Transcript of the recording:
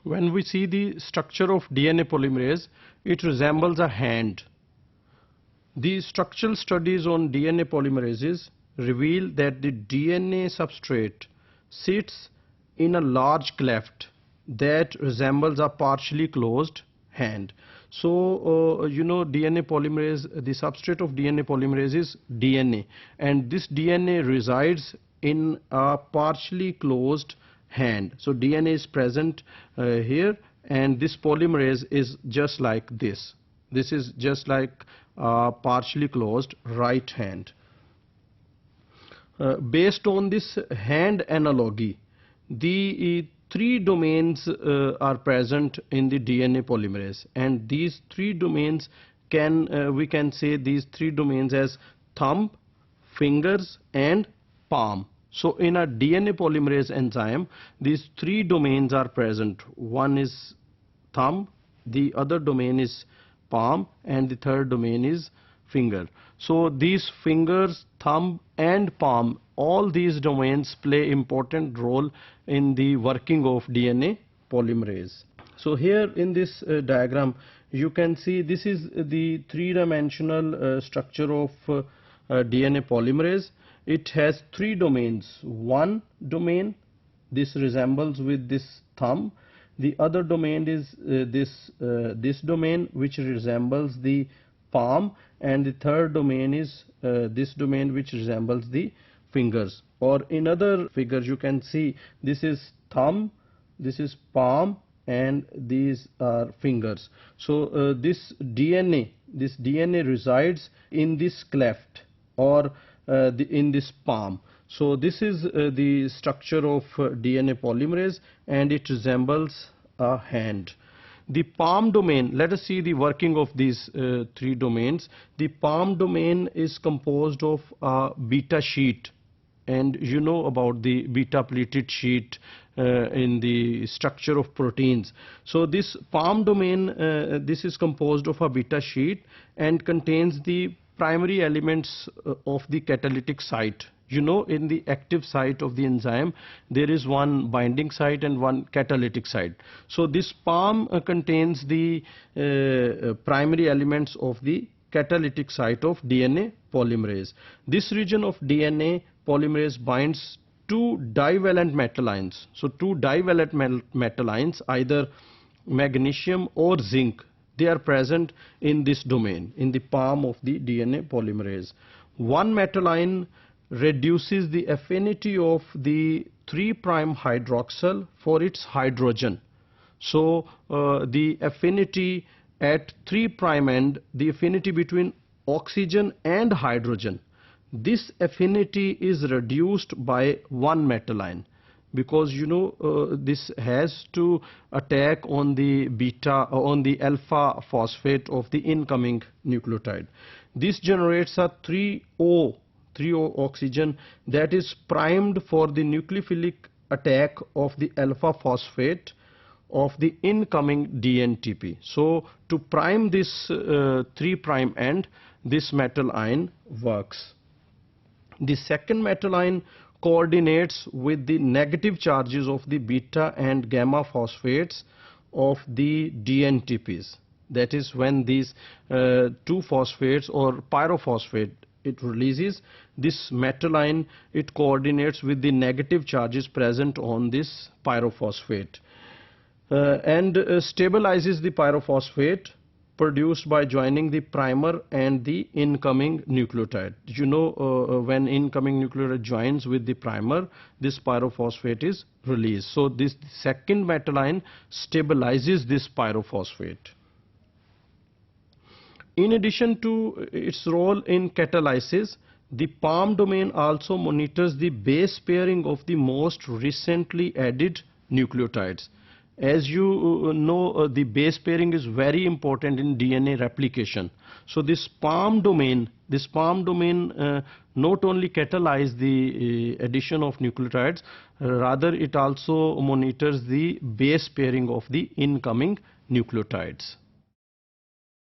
When we see the structure of DNA polymerase, it resembles a hand. The structural studies on DNA polymerases reveal that the DNA substrate sits in a large cleft that resembles a partially closed hand. So, DNA polymerase, the substrate of DNA polymerase is DNA, and this DNA resides in a partially closed hand. So, DNA is present here, and this polymerase is just like this. This is just like a partially closed right hand. Based on this hand analogy, the three domains are present in the DNA polymerase, and these three domains we can say these three domains as thumb, fingers and palm. So in a DNA polymerase enzyme, these three domains are present. One is thumb, the other domain is palm, and the third domain is finger. So these fingers, thumb and palm, all these domains play important role in the working of DNA polymerase. So here in this diagram you can see this is the three-dimensional structure of DNA polymerase. It has three domains. One domain, this resembles with this thumb. The other domain is this domain, which resembles the palm, and the third domain is this domain, which resembles the fingers. Or in other figures you can see this is thumb, this is palm, and these are fingers. So this DNA resides in this cleft or in this palm. So this is the structure of DNA polymerase, and it resembles a hand. The palm domain, let us see the working of these three domains. The palm domain is composed of a beta sheet, and you know about the beta pleated sheet in the structure of proteins. So this palm domain, this is composed of a beta sheet and contains the primary elements of the catalytic site. You know, in the active site of the enzyme there is one binding site and one catalytic site. So this palm contains the primary elements of the catalytic site of DNA polymerase. This region of DNA polymerase binds two divalent metal ions. So two divalent metal ions, either magnesium or zinc, they are present in this domain, in the palm of the DNA polymerase. One metal ion reduces the affinity of the 3' hydroxyl for its hydrogen. So the affinity at 3' end, the affinity between oxygen and hydrogen, this affinity is reduced by one metal ion, because you know this has to attack on the alpha phosphate of the incoming nucleotide. This generates a 3O oxygen that is primed for the nucleophilic attack of the alpha phosphate of the incoming DNTP. So to prime this 3' end, this metal ion works. The second metal ion coordinates with the negative charges of the beta and gamma phosphates of the DNTPs. That is, when these two phosphates or pyrophosphate it releases, this metal ion, it coordinates with the negative charges present on this pyrophosphate and stabilizes the pyrophosphate produced by joining the primer and the incoming nucleotide. You know, when incoming nucleotide joins with the primer, this pyrophosphate is released. So this second metal ion stabilizes this pyrophosphate. In addition to its role in catalysis, the palm domain also monitors the base pairing of the most recently added nucleotides. As you know, the base pairing is very important in DNA replication. So this palm domain not only catalyzes the addition of nucleotides, rather it also monitors the base pairing of the incoming nucleotides.